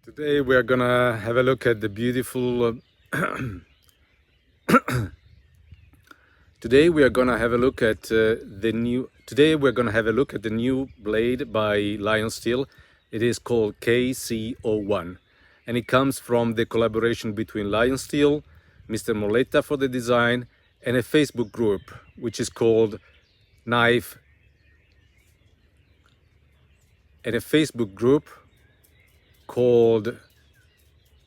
Today we are gonna have a look at the beautiful. Today we are gonna have a look at the new. Today we're gonna have a look at the new blade by Lionsteel. It is called KC-01, and it comes from the collaboration between Lionsteel, Mr. Molletta for the design, and a Facebook group which is called Knife, and a Facebook group called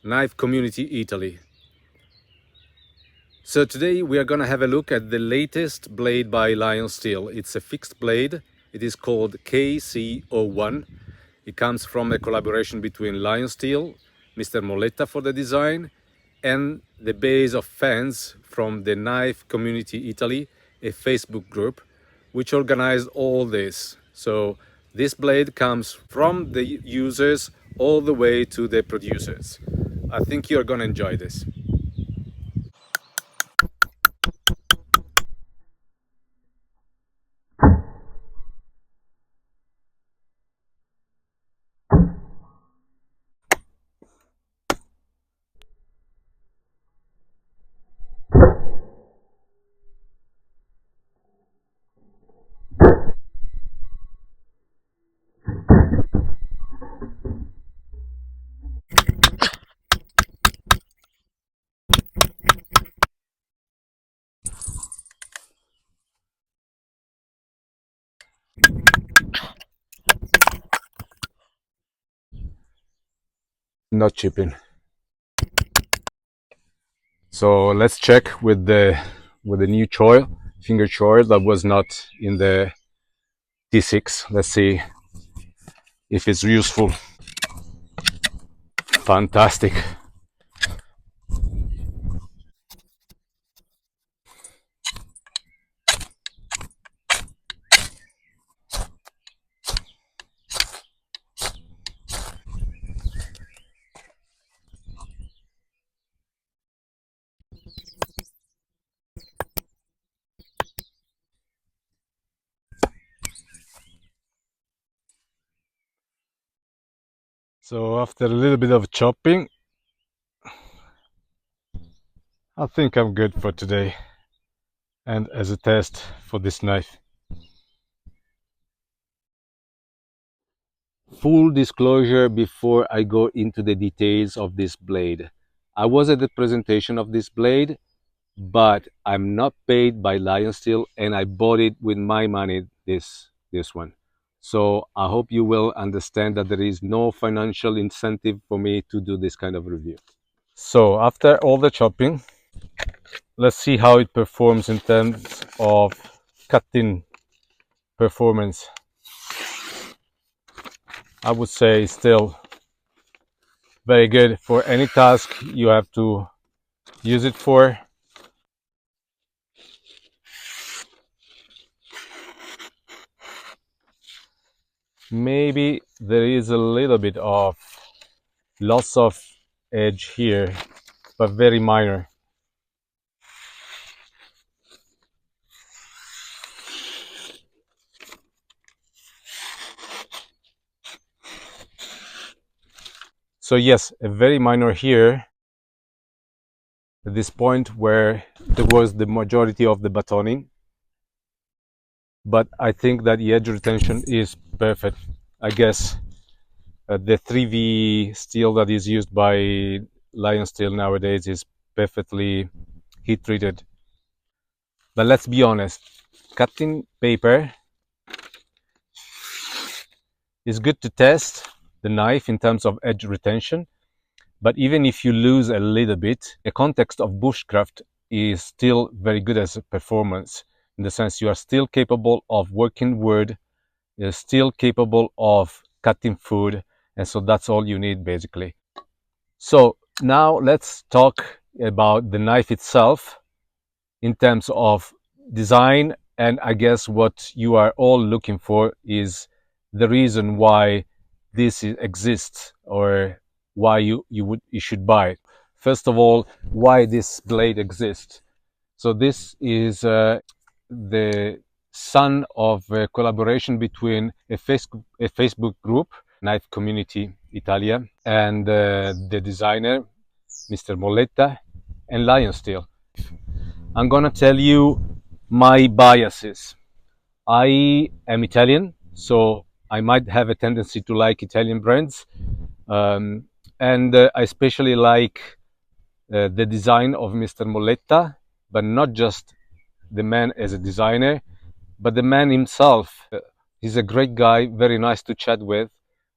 Knife Community Italy. So today we are going to have a look at the latest blade by Lionsteel. It's a fixed blade. It is called KC-01. It comes from a collaboration between Lionsteel, Mr. Molletta for the design, and the base of fans from the Knife Community Italy, a Facebook group, which organized all this. So this blade comes from the users all the way to the producers. I think you're going to enjoy this. Not chipping. So let's check with the new Choy, finger Choy that was not in the T6. Let's see if it's useful. Fantastic. So after a little bit of chopping, I think I'm good for today and as a test for this knife. Full disclosure before I go into the details of this blade. I was at the presentation of this blade, but I'm not paid by Lionsteel and I bought it with my money, this one. So I hope you will understand that there is no financial incentive for me to do this kind of review. So after all the chopping, let's see how it performs in terms of cutting performance. I would say still very good for any task you have to use it for. Maybe there is a little bit of loss of edge here, but very minor. So yes, a very minor here, at this point where there was the majority of the batoning. But I think that the edge retention is perfect. I guess the 3V steel that is used by Lionsteel nowadays is perfectly heat treated. But let's be honest, cutting paper is good to test the knife in terms of edge retention. But even if you lose a little bit, the context of bushcraft is still very good as a performance, in the sense you are still capable of working wood, you're still capable of cutting food, and so that's all you need basically. So now let's talk about the knife itself in terms of design, and I guess what you are all looking for is the reason why this exists or why you should buy it. First of all, why this blade exists. So this is the son of a collaboration between a Facebook group, Knife Community Italia, and the designer, Mr. Molletta, and Lionsteel. I'm gonna tell you my biases. I am Italian, so I might have a tendency to like Italian brands, um, and I especially like the design of Mr. Molletta, but not just the man as a designer, but the man himself. He's a great guy, very nice to chat with.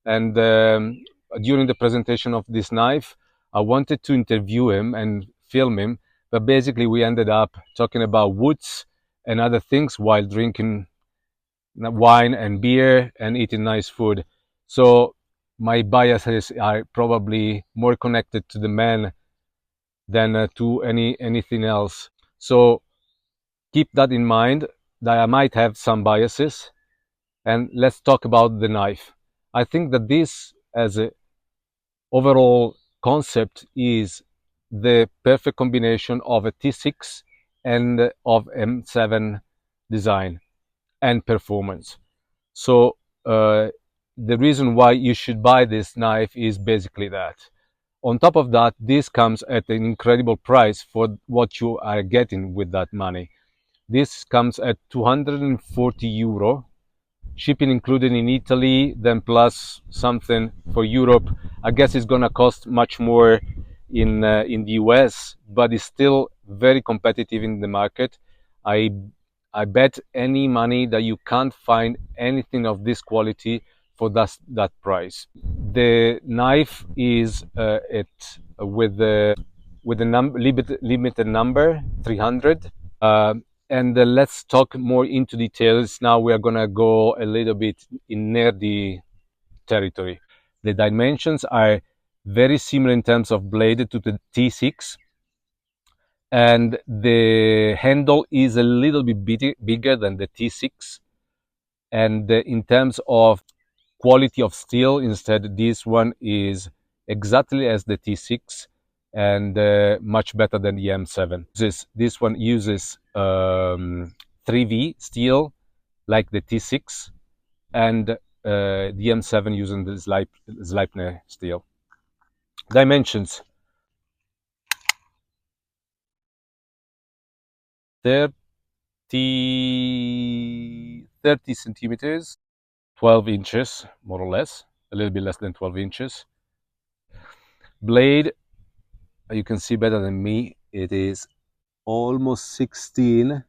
And during the presentation of this knife, I wanted to interview him and film him, but basically we ended up talking about woods and other things while drinking wine and beer and eating nice food. So my biases are probably more connected to the man than to anything else. So keep that in mind, that I might have some biases. And let's talk about the knife. I think that this, as a overall concept, is the perfect combination of a T6 and of M7 design and performance. So the reason why you should buy this knife is basically that. On top of that, this comes at an incredible price for what you are getting with that money. This comes at 240 euro, shipping included in Italy, then plus something for Europe. I guess it's gonna cost much more in the US, but it's still very competitive in the market. I I bet any money that you can't find anything of this quality for that price. The knife is with the limited number 300. And let's talk more into details. Now we are gonna go a little bit in nerdy territory. The dimensions are very similar in terms of blade to the T6, and the handle is a little bit bigger than the T6. And in terms of quality of steel, instead, this one is exactly as the T6 and much better than the M7. This one uses 3V steel like the T6, and the M7 using the Sleipner steel. Dimensions: 30 centimeters, 12 inches, more or less, a little bit less than 12 inches. Blade, you can see better than me, it is almost 16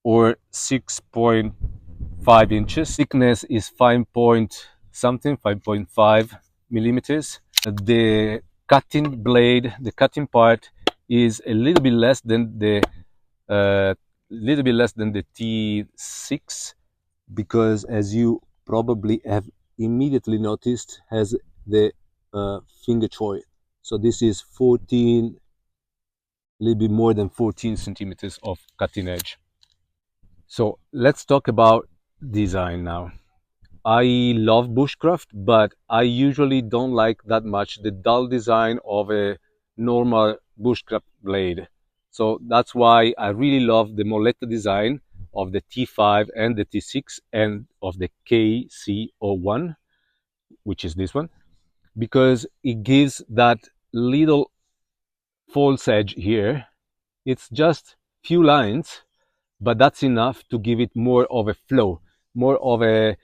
or 6.5 inches. Thickness is 5 point something, 5.5 millimeters. The cutting blade, the cutting part, is a little bit less than the T6, because, as you probably have immediately noticed, has the finger choy. So this is 14, a little bit more than 14 centimeters of cutting edge. So let's talk about design now. I love bushcraft, but I usually don't like that much the dull design of a normal bushcraft blade. So that's why I really love the Molletta design of the T5 and the T6 and of the KC-01, which is this one, because it gives that little false edge here. It's just few lines, but that's enough to give it more of a flow, more of a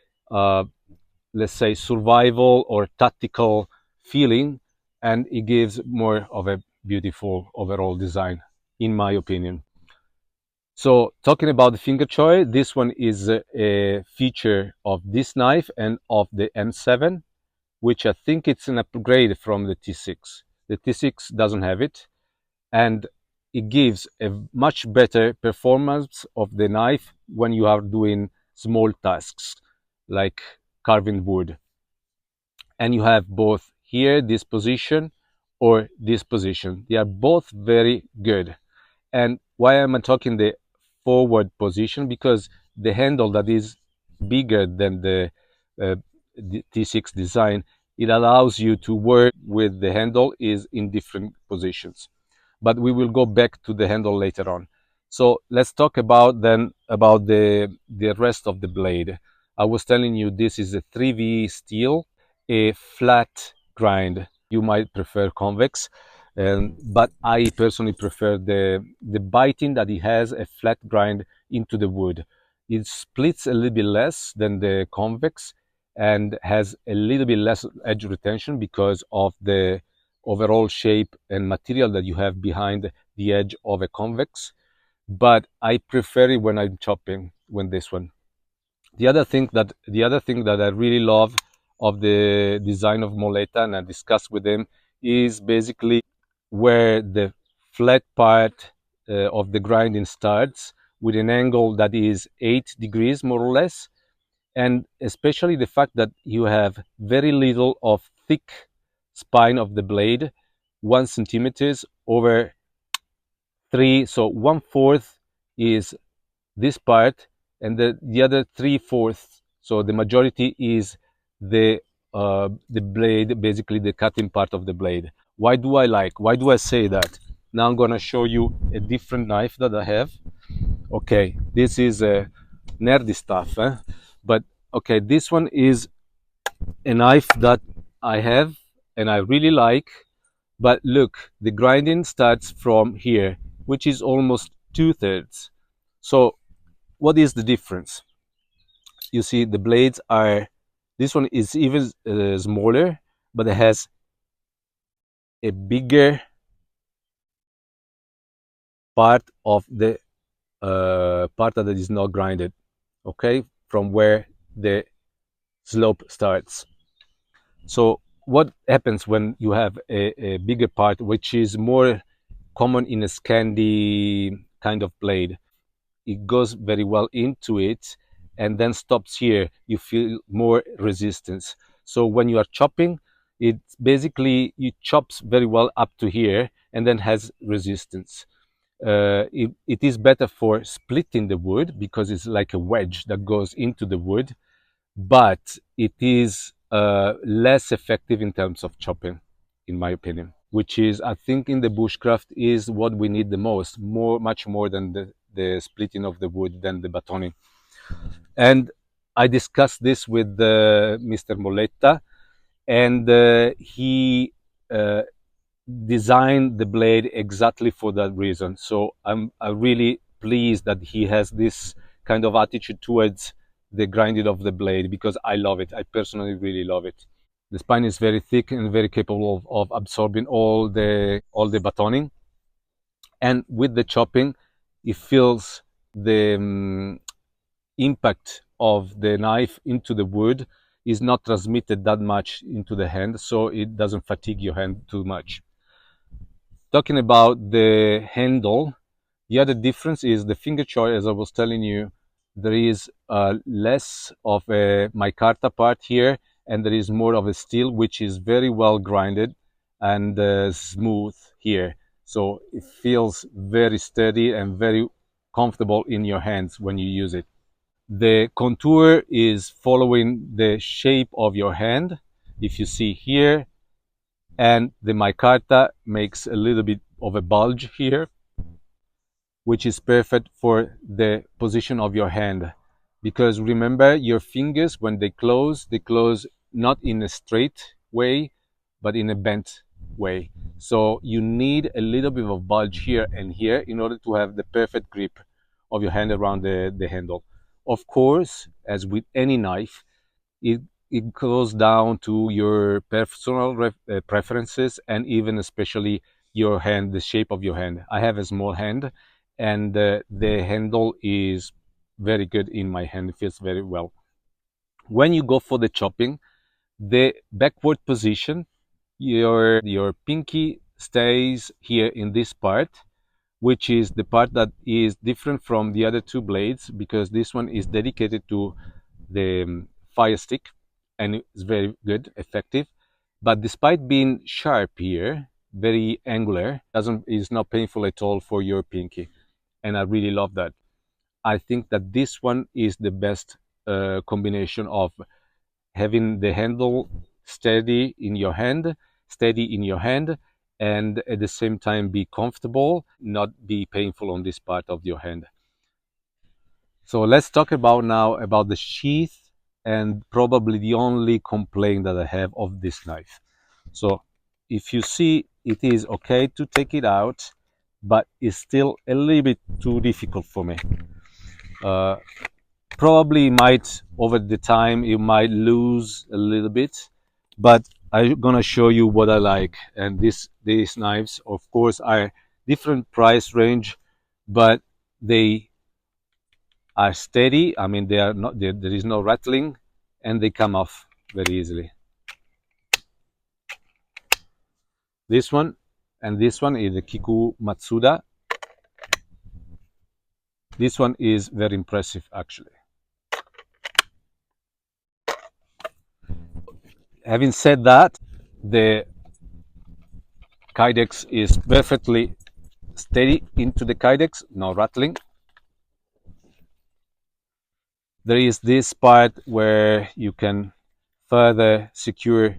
let's say survival or tactical feeling, and it gives more of a beautiful overall design, in my opinion. So talking about the finger choy, this one is a feature of this knife and of the M7, which I think it's an upgrade from the T6. The T6 doesn't have it, and it gives a much better performance of the knife when you are doing small tasks like carving wood. And you have both here, this position, or this position. They are both very good. And why am I talking the forward position? Because the handle that is bigger than uh, the T6 design, it allows you to work with the handle is in different positions. But we will go back to the handle later on. So let's talk about then about the rest of the blade. I was telling you this is a 3V steel, a flat grind. You might prefer convex, but I personally prefer the biting that it has a flat grind into the wood. It splits a little bit less than the convex and has a little bit less edge retention because of the overall shape and material that you have behind the edge of a convex, but I prefer it when I'm chopping when this one. The other thing that I really love of the design of Molletta, and I discussed with him, is basically where the flat part of the grinding starts with an angle that is 8 degrees more or less, and especially the fact that you have very little of thick spine of the blade, 1 centimeters over 3, so 1/4 is this part, and the other 3/4, so the majority is the blade, basically the cutting part of the blade. Why do I say that? Now I'm gonna show you a different knife that I have. Okay, this is nerdy stuff, but okay, this one is a knife that I have and I really like. But look, the grinding starts from here, which is almost 2/3. So what is the difference? You see, the blades are, this one is even smaller, but it has a bigger part of the part that is not grinded, okay, from where the slope starts. So what happens when you have a bigger part, which is more common in a Scandi kind of blade? It goes very well into it and then stops here. You feel more resistance. So when you are chopping, it basically it chops very well up to here and then has resistance. It is better for splitting the wood because it's like a wedge that goes into the wood, but it is less effective in terms of chopping, in my opinion, which is, I think, in the bushcraft is what we need the most, much more than the splitting of the wood, than the batoning. And I discussed this with Mr. Molletta, and he uh, designed the blade exactly for that reason. So I'm really pleased that he has this kind of attitude towards the grinding of the blade, because I love it. I personally really love it. The spine is very thick and very capable of absorbing all the batoning, and with the chopping, it feels the impact of the knife into the wood is not transmitted that much into the hand, so it doesn't fatigue your hand too much. Talking about the handle, the other difference is the finger choy. As I was telling you, there is less of a micarta part here, and there is more of a steel, which is very well grinded and smooth here. So it feels very steady and very comfortable in your hands when you use it. The contour is following the shape of your hand. If you see here, and the micarta makes a little bit of a bulge here, which is perfect for the position of your hand. Because remember, your fingers, when they close not in a straight way, but in a bent way. So you need a little bit of bulge here and here in order to have the perfect grip of your hand around the handle. Of course, as with any knife, it it goes down to your personal preferences, and even especially your hand, the shape of your hand. I have a small hand, and the handle is very good in my hand. It feels very well. When you go for the chopping, the backward position, your pinky stays here in this part, which is the part that is different from the other two blades, because this one is dedicated to the fire stick, and it's very good, effective. But despite being sharp here, very angular, doesn't is not painful at all for your pinky, and I really love that. I think that this one is the best combination of having the handle steady in your hand, and at the same time be comfortable, not be painful on this part of your hand. So let's talk about now about the sheath, and probably the only complaint that I have of this knife. So if you see, it is okay to take it out, but it's still a little bit too difficult for me. Uh, Probably might over the time you might lose a little bit, but I'm gonna show you what I like. And these knives, of course, are different price range, but they are steady. I mean, they are not there is no rattling, and they come off very easily. This one and this one is the Kiku Matsuda. This one is very impressive, actually. Having said that, the Kydex is perfectly steady into the Kydex, no rattling. There is this part where you can further secure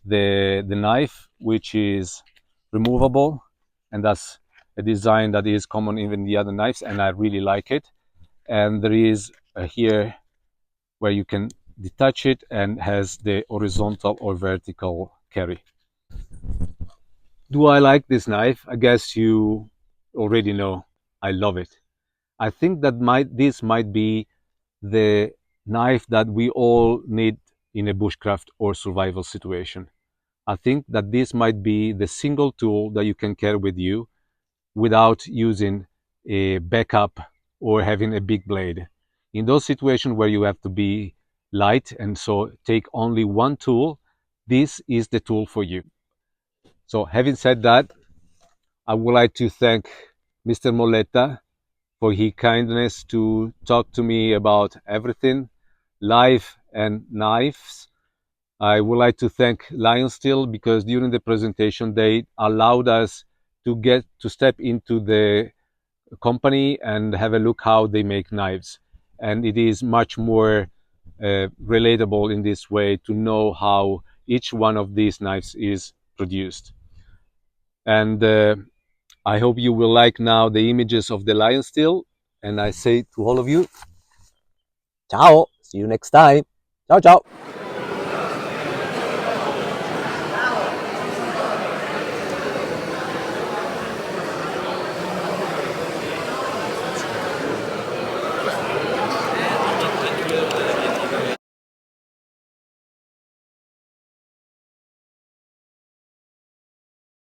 the knife, which is removable, and that's a design that is common even in the other knives, and I really like it. And there is here where you can detach it and has the horizontal or vertical carry. Do I like this knife? I guess you already know I love it. I think that this might be the knife that we all need in a bushcraft or survival situation. I think that this might be the single tool that you can carry with you without using a backup or having a big blade. In those situations where you have to be light and so take only one tool, this is the tool for you. So having said that, I would like to thank Mr. Molletta for his kindness to talk to me about everything, life and knives. I would like to thank Lionsteel because during the presentation they allowed us to get to step into the company and have a look how they make knives. And it is much more relatable in this way to know how each one of these knives is produced. And I hope you will like now the images of the Lionsteel. And I say to all of you, ciao, see you next time. Ciao, ciao.